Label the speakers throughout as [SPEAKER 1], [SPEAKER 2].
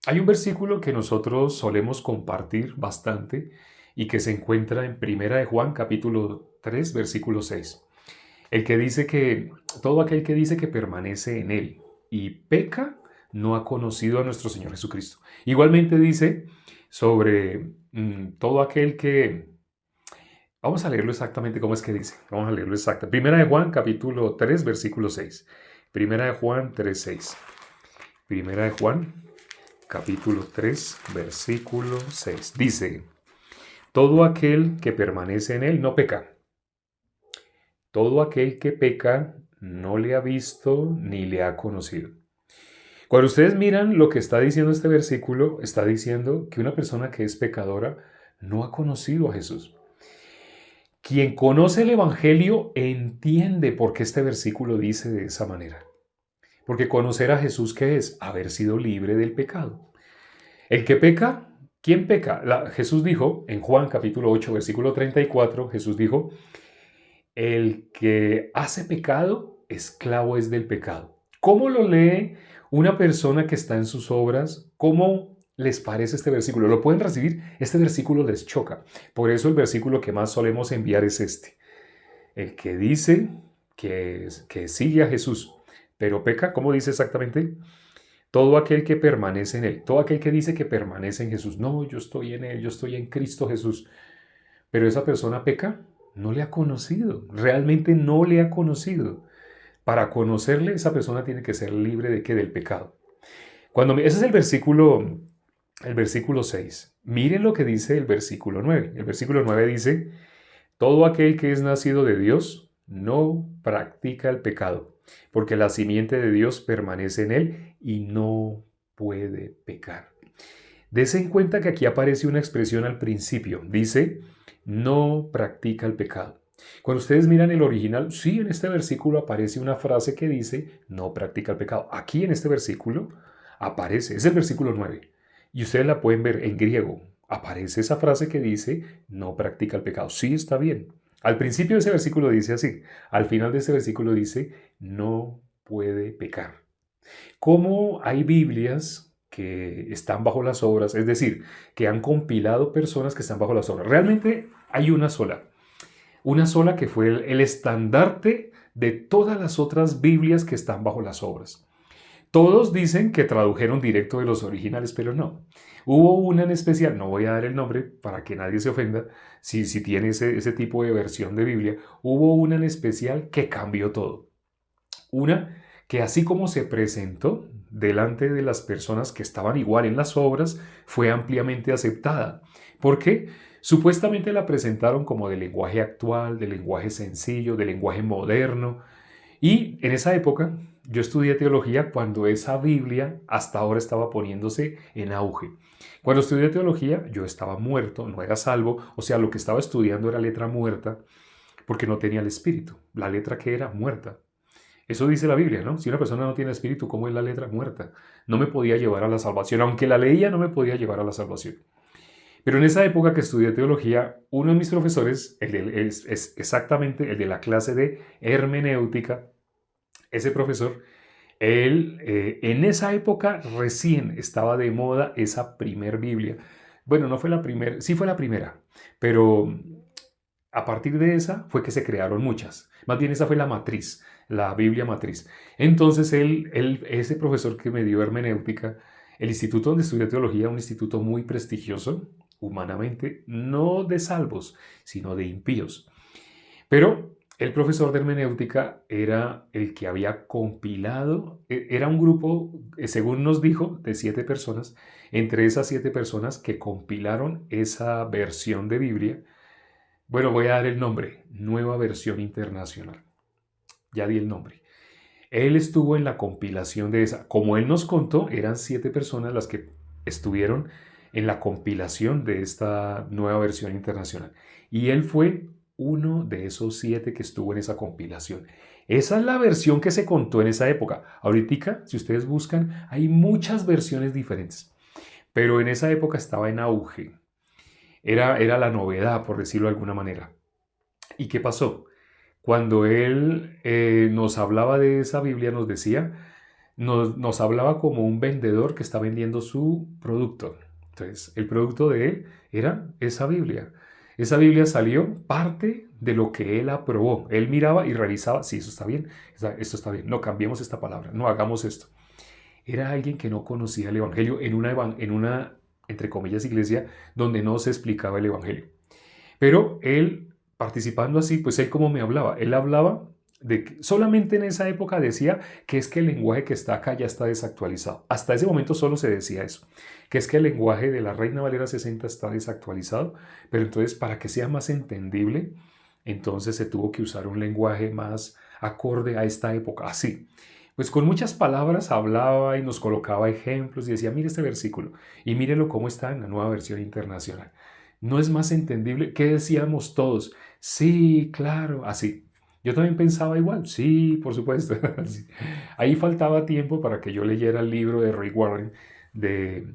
[SPEAKER 1] Hay un versículo que nosotros solemos compartir bastante y que se encuentra en Primera de Juan, capítulo 3, versículo 6. El que dice que todo aquel que dice que permanece en él y peca no ha conocido a nuestro Señor Jesucristo. Igualmente dice sobre todo aquel que... Vamos a leerlo exactamente cómo es que dice. Vamos a leerlo exacto. Primera de Juan, capítulo 3, versículo 6. Primera de Juan 3, 6. Primera de Juan, capítulo 3, versículo 6. Dice, todo aquel que permanece en él no peca. Todo aquel que peca no le ha visto ni le ha conocido. Cuando ustedes miran lo que está diciendo este versículo, está diciendo que una persona que es pecadora no ha conocido a Jesús. Quien conoce el Evangelio entiende por qué este versículo dice de esa manera. Porque conocer a Jesús, ¿qué es? Haber sido libre del pecado. El que peca, ¿quién peca? Jesús dijo en Juan capítulo 8, versículo 34, Jesús dijo, el que hace pecado, esclavo es del pecado. ¿Cómo lo lee una persona que está en sus obras? ¿Cómo les parece este versículo? ¿Lo pueden recibir? Este versículo les choca. Por eso el versículo que más solemos enviar es este. El que dice que sigue a Jesús, pero peca, ¿cómo dice exactamente? Todo aquel que permanece en él, todo aquel que dice que permanece en Jesús. No, yo estoy en él, yo estoy en Cristo Jesús. Pero esa persona peca, no le ha conocido, realmente no le ha conocido. Para conocerle, esa persona tiene que ser libre de qué, del pecado. Ese es el versículo 6. Miren lo que dice el versículo 9. El versículo 9 dice, todo aquel que es nacido de Dios no practica el pecado, porque la simiente de Dios permanece en él y no puede pecar. Dese en cuenta que aquí aparece una expresión al principio. Dice, no practica el pecado. Cuando ustedes miran el original, sí, en este versículo aparece una frase que dice, no practica el pecado. Aquí en este versículo aparece, es el versículo 9. Y ustedes la pueden ver en griego. Aparece esa frase que dice, no practica el pecado. Sí, está bien. Al principio de ese versículo dice así. Al final de ese versículo dice, no puede pecar. ¿Cómo hay Biblias que están bajo las obras? Es decir, que han compilado personas que están bajo las obras. Realmente hay una sola que fue el estandarte de todas las otras Biblias que están bajo las obras. Todos dicen que tradujeron directo de los originales, pero no. Hubo una en especial, no voy a dar el nombre para que nadie se ofenda si tiene ese tipo de versión de Biblia. Hubo una en especial que cambió todo. Una que así como se presentó delante de las personas que estaban igual en las obras, fue ampliamente aceptada. ¿Por qué? Supuestamente la presentaron como de lenguaje actual, de lenguaje sencillo, de lenguaje moderno. Y en esa época yo estudié teología cuando esa Biblia hasta ahora estaba poniéndose en auge. Cuando estudié teología yo estaba muerto, no era salvo, o sea, lo que estaba estudiando era letra muerta porque no tenía el espíritu. La letra que era muerta. Eso dice la Biblia, ¿no? Si una persona no tiene espíritu, ¿cómo es la letra muerta? No me podía llevar a la salvación. Aunque la leía, no me podía llevar a la salvación. Pero en esa época que estudié teología, uno de mis profesores, es exactamente el de la clase de hermenéutica, ese profesor, él en esa época recién estaba de moda esa primer Biblia. Bueno, no fue la primera, sí fue la primera, pero a partir de esa fue que se crearon muchas. Más bien esa fue la matriz, la Biblia matriz. Entonces ese profesor que me dio hermenéutica, el instituto donde estudié teología, un instituto muy prestigioso, humanamente, no de salvos, sino de impíos. Pero el profesor de hermenéutica era el que había compilado, era un grupo, según nos dijo, de 7 personas, entre esas 7 personas que compilaron esa versión de Biblia. Bueno, voy a dar el nombre, Nueva Versión Internacional. Ya di el nombre. Él estuvo en la compilación de esa. Como él nos contó, eran 7 personas las que estuvieron en la compilación de esta Nueva Versión Internacional. Y él fue uno de esos 7 que estuvo en esa compilación. Esa es la versión que se contó en esa época. Ahorita, si ustedes buscan, hay muchas versiones diferentes. Pero en esa época estaba en auge. Era la novedad, por decirlo de alguna manera. ¿Y qué pasó? Cuando él nos hablaba de esa Biblia, nos decía, nos hablaba como un vendedor que está vendiendo su producto. Entonces, el producto de él era esa Biblia. Esa Biblia salió parte de lo que él aprobó. Él miraba y revisaba, sí, eso está bien, esto está bien, no cambiemos esta palabra, no hagamos esto. Era alguien que no conocía el Evangelio en una, entre comillas, iglesia donde no se explicaba el Evangelio. Pero él, participando así, pues él como me hablaba, él hablaba de que solamente en esa época decía que es que el lenguaje que está acá ya está desactualizado. Hasta ese momento solo se decía eso, que es que el lenguaje de la Reina Valera 60 está desactualizado, pero entonces para que sea más entendible, entonces se tuvo que usar un lenguaje más acorde a esta época, así. Pues con muchas palabras hablaba y nos colocaba ejemplos y decía, mire este versículo y mírelo cómo está en la nueva versión internacional. ¿No es más entendible? ¿Qué decíamos todos? Sí, claro, así. Yo también pensaba igual, sí, por supuesto. Así. Ahí faltaba tiempo para que yo leyera el libro de Rick Warren de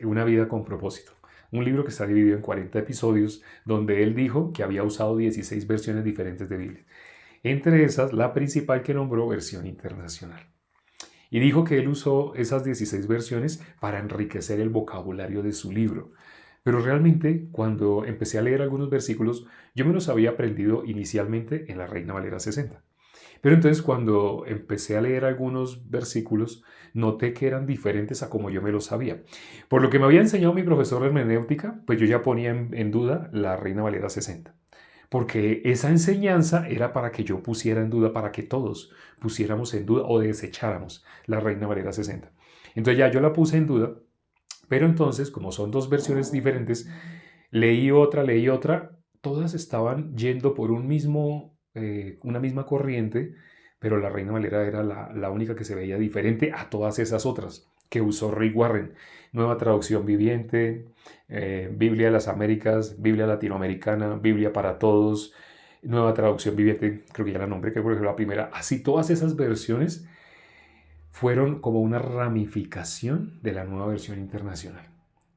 [SPEAKER 1] Una vida con propósito. Un libro que está dividido en 40 episodios donde él dijo que había usado 16 versiones diferentes de Biblia. Entre esas, la principal que nombró versión internacional. Y dijo que él usó esas 16 versiones para enriquecer el vocabulario de su libro. Pero realmente, cuando empecé a leer algunos versículos, yo me los había aprendido inicialmente en la Reina Valera 60. Pero entonces cuando empecé a leer algunos versículos, noté que eran diferentes a como yo me los sabía. Por lo que me había enseñado mi profesor de hermenéutica, pues yo ya ponía en duda la Reina Valera 60. Porque esa enseñanza era para que yo pusiera en duda, para que todos pusiéramos en duda o desecháramos la Reina Valera 60. Entonces ya yo la puse en duda, pero entonces, como son dos versiones diferentes, leí otra, todas estaban yendo por una misma corriente, pero la Reina Valera era la única que se veía diferente a todas esas otras que usó Rick Warren. Nueva traducción viviente, Biblia de las Américas, Biblia latinoamericana, Biblia para todos, nueva traducción viviente, creo que ya la nombré, que fue la primera. Así todas esas versiones fueron como una ramificación de la nueva versión internacional.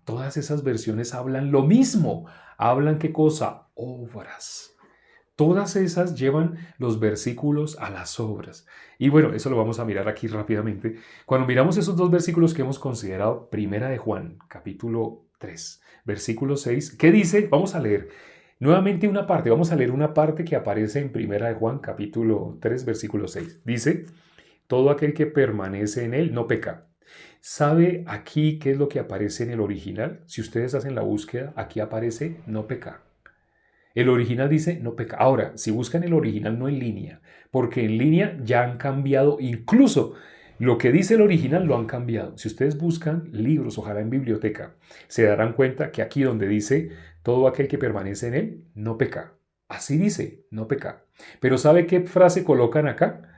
[SPEAKER 1] Todas esas versiones hablan lo mismo. ¿Hablan qué cosa? Obras. Todas esas llevan los versículos a las obras. Y bueno, eso lo vamos a mirar aquí rápidamente. Cuando miramos esos dos versículos que hemos considerado, Primera de Juan, capítulo 3, versículo 6, ¿qué dice? Vamos a leer nuevamente una parte. Vamos a leer una parte que aparece en Primera de Juan, capítulo 3, versículo 6. Dice, todo aquel que permanece en él no peca. ¿Sabe aquí qué es lo que aparece en el original? Si ustedes hacen la búsqueda, aquí aparece no peca. El original dice no peca. Ahora, si buscan el original no en línea, porque en línea ya han cambiado incluso lo que dice el original lo han cambiado. Si ustedes buscan libros, ojalá en biblioteca, se darán cuenta que aquí donde dice todo aquel que permanece en él no peca. Así dice, no peca. Pero ¿sabe qué frase colocan acá?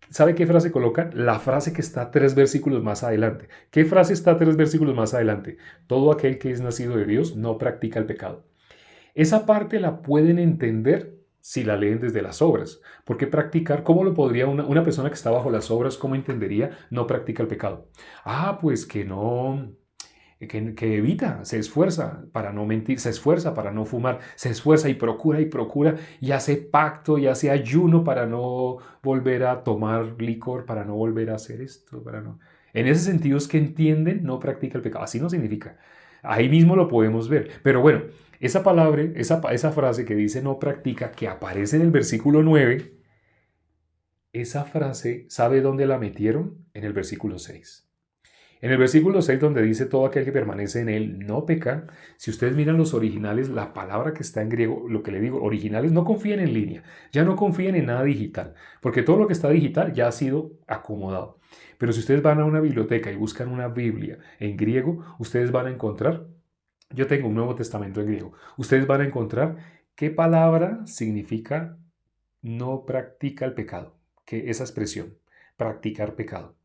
[SPEAKER 1] ¿Sabe qué frase colocan? La frase que está 3 versículos más adelante. ¿Qué frase está 3 versículos más adelante? Todo aquel que es nacido de Dios no practica el pecado. Esa parte la pueden entender si la leen desde las obras. Porque practicar, ¿cómo lo podría una persona que está bajo las obras, cómo entendería no practica el pecado? Ah, pues que no, que evita, se esfuerza para no mentir, se esfuerza para no fumar, se esfuerza y procura y hace pacto y hace ayuno para no volver a tomar licor, para no volver a hacer esto, para no... En ese sentido es que entienden, no practica el pecado. Así no significa. Ahí mismo lo podemos ver. Pero bueno, esa palabra, esa frase que dice no practica, que aparece en el versículo 9, esa frase, ¿sabe dónde la metieron? En el versículo 6. En el versículo 6, donde dice todo aquel que permanece en él no peca, si ustedes miran los originales, la palabra que está en griego, lo que le digo, originales, no confíen en línea, ya no confíen en nada digital, porque todo lo que está digital ya ha sido acomodado. Pero si ustedes van a una biblioteca y buscan una Biblia en griego, ustedes van a encontrar, yo tengo un Nuevo Testamento en griego, ustedes van a encontrar qué palabra significa no practica el pecado, que esa expresión, practicar pecado.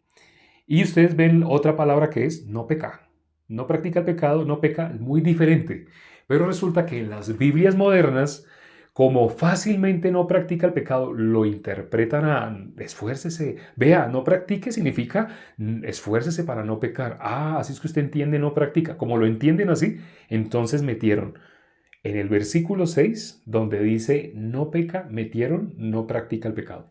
[SPEAKER 1] Y ustedes ven otra palabra que es no peca. No practica el pecado, no peca, es muy diferente. Pero resulta que en las Biblias modernas, como fácilmente no practica el pecado, lo interpretan a esfuércese. Vea, no practique significa esfuércese para no pecar. Ah, así es que usted entiende no practica. Como lo entienden así, entonces metieron en el versículo 6, donde dice no peca, metieron no practica el pecado.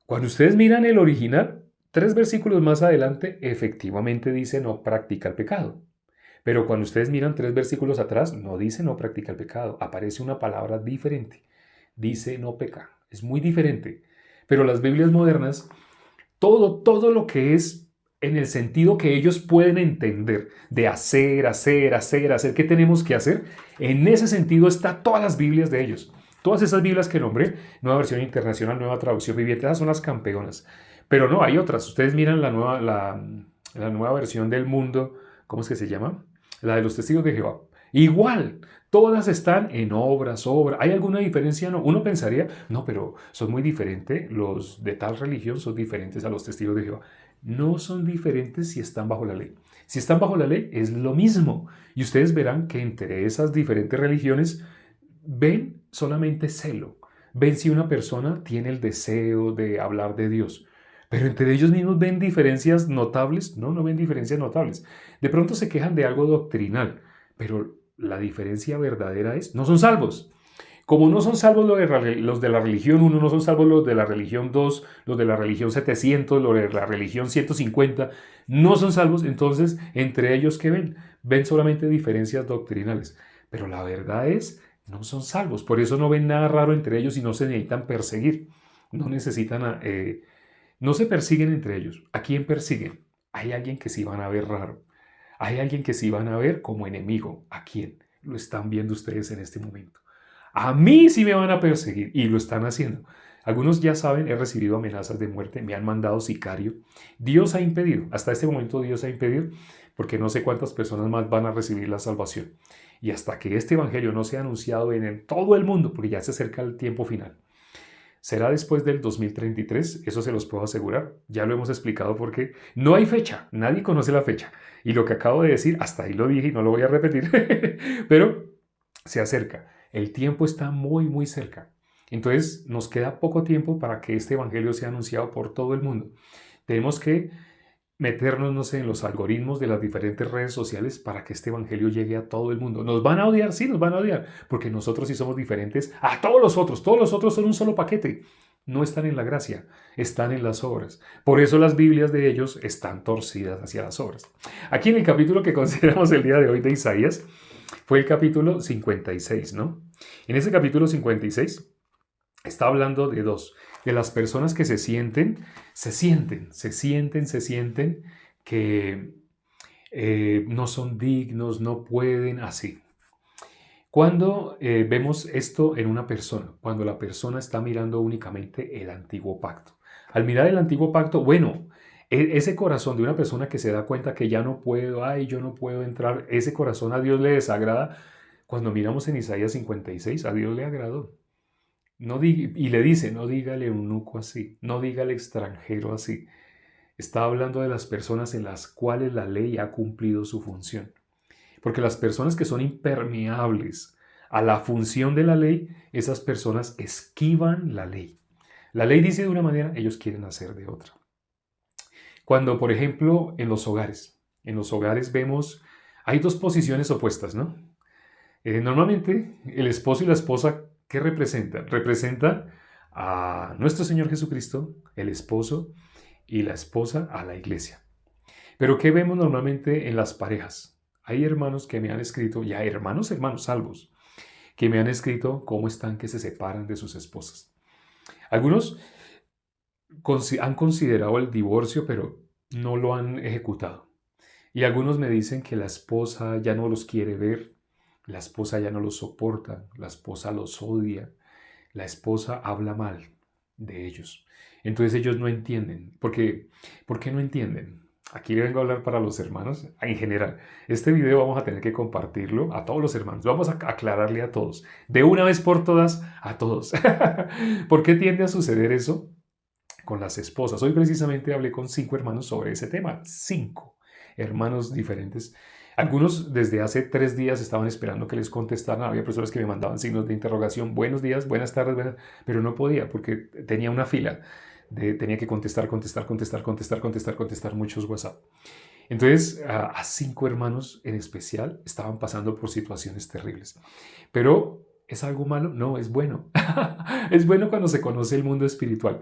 [SPEAKER 1] Cuando ustedes miran el original, 3 versículos más adelante, efectivamente dice no practica el pecado. Pero cuando ustedes miran 3 versículos atrás, no dice no practica el pecado. Aparece una palabra diferente. Dice no peca. Es muy diferente. Pero las Biblias modernas, todo lo que es en el sentido que ellos pueden entender de hacer, qué tenemos que hacer, en ese sentido está todas las Biblias de ellos. Todas esas Biblias que nombré, Nueva Versión Internacional, Nueva Traducción Viviente, esas son las campeonas. Pero no, hay otras. Ustedes miran la nueva versión del mundo, ¿cómo es que se llama? La de los testigos de Jehová. Igual, todas están en obras. ¿Hay alguna diferencia? No. Uno pensaría, no, pero son muy diferentes. Los de tal religión son diferentes a los testigos de Jehová. No son diferentes si están bajo la ley. Si están bajo la ley es lo mismo. Y ustedes verán que entre esas diferentes religiones ven solamente celo. Ven si una persona tiene el deseo de hablar de Dios. Pero entre ellos mismos ven diferencias notables. No, no ven diferencias notables. De pronto se quejan de algo doctrinal, pero la diferencia verdadera es, no son salvos. Como no son salvos los de la religión 1, no son salvos los de la religión 2, los de la religión 700, los de la religión 150, no son salvos, entonces entre ellos ¿qué ven? Ven solamente diferencias doctrinales. Pero la verdad es, no son salvos. Por eso no ven nada raro entre ellos y no se necesitan perseguir. No necesitan, no se persiguen entre ellos. ¿A quién persiguen? Hay alguien que sí van a ver raro. Hay alguien que sí van a ver como enemigo. ¿A quién? Lo están viendo ustedes en este momento. A mí sí me van a perseguir y lo están haciendo. Algunos ya saben, he recibido amenazas de muerte, me han mandado sicario. Dios ha impedido, hasta este momento Dios ha impedido, porque no sé cuántas personas más van a recibir la salvación. Y hasta que este evangelio no sea anunciado en todo el mundo, porque ya se acerca el tiempo final, será después del 2033, eso se los puedo asegurar. Ya lo hemos explicado porque no hay fecha, nadie conoce la fecha. Y lo que acabo de decir, hasta ahí lo dije y no lo voy a repetir, pero se acerca. El tiempo está muy, muy cerca. Entonces nos queda poco tiempo para que este evangelio sea anunciado por todo el mundo. Tenemos que meternos, no sé, en los algoritmos de las diferentes redes sociales para que este evangelio llegue a todo el mundo. ¿Nos van a odiar? Sí, nos van a odiar, porque nosotros sí somos diferentes a todos los otros son un solo paquete. No están en la gracia, están en las obras. Por eso las Biblias de ellos están torcidas hacia las obras. Aquí en el capítulo que consideramos el día de hoy de Isaías, fue el capítulo 56, ¿no? En ese capítulo 56 está hablando de las personas que se sienten que no son dignos, no pueden, así. Cuando vemos esto en una persona, cuando la persona está mirando únicamente el antiguo pacto. Al mirar el antiguo pacto, bueno, ese corazón de una persona que se da cuenta que ya no puedo, ay, yo no puedo entrar, ese corazón a Dios le desagrada. Cuando miramos en Isaías 56, a Dios le agradó. Y le dice, no diga al eunuco así, no diga al extranjero así. Está hablando de las personas en las cuales la ley ha cumplido su función. Porque las personas que son impermeables a la función de la ley, esas personas esquivan la ley. La ley dice de una manera, ellos quieren hacer de otra. Cuando, por ejemplo, en los hogares vemos, hay dos posiciones opuestas, ¿no? Normalmente el esposo y la esposa, ¿qué representan? Representa a nuestro Señor Jesucristo, el esposo, y la esposa a la iglesia. Pero ¿qué vemos normalmente en las parejas? Hay hermanos que me han escrito, ya hermanos salvos, que me han escrito cómo están que se separan de sus esposas. Algunos han considerado el divorcio, pero no lo han ejecutado. Y algunos me dicen que la esposa ya no los quiere ver, la esposa ya no los soporta, la esposa los odia, la esposa habla mal de ellos. Entonces ellos no entienden. ¿Por qué no entienden? Aquí vengo a hablar para los hermanos en general. Este video vamos a tener que compartirlo a todos los hermanos. Vamos a aclararle a todos, de una vez por todas, a todos. ¿Por qué tiende a suceder eso con las esposas? Hoy precisamente hablé con 5 hermanos sobre ese tema. 5 hermanos diferentes. Algunos desde hace 3 días estaban esperando que les contestaran. Había personas que me mandaban signos de interrogación. Buenos días, buenas tardes, pero no podía porque tenía una fila. Tenía que contestar muchos WhatsApp. Entonces, a 5 hermanos en especial estaban pasando por situaciones terribles. Pero, ¿es algo malo? No, es bueno. Es bueno cuando se conoce el mundo espiritual.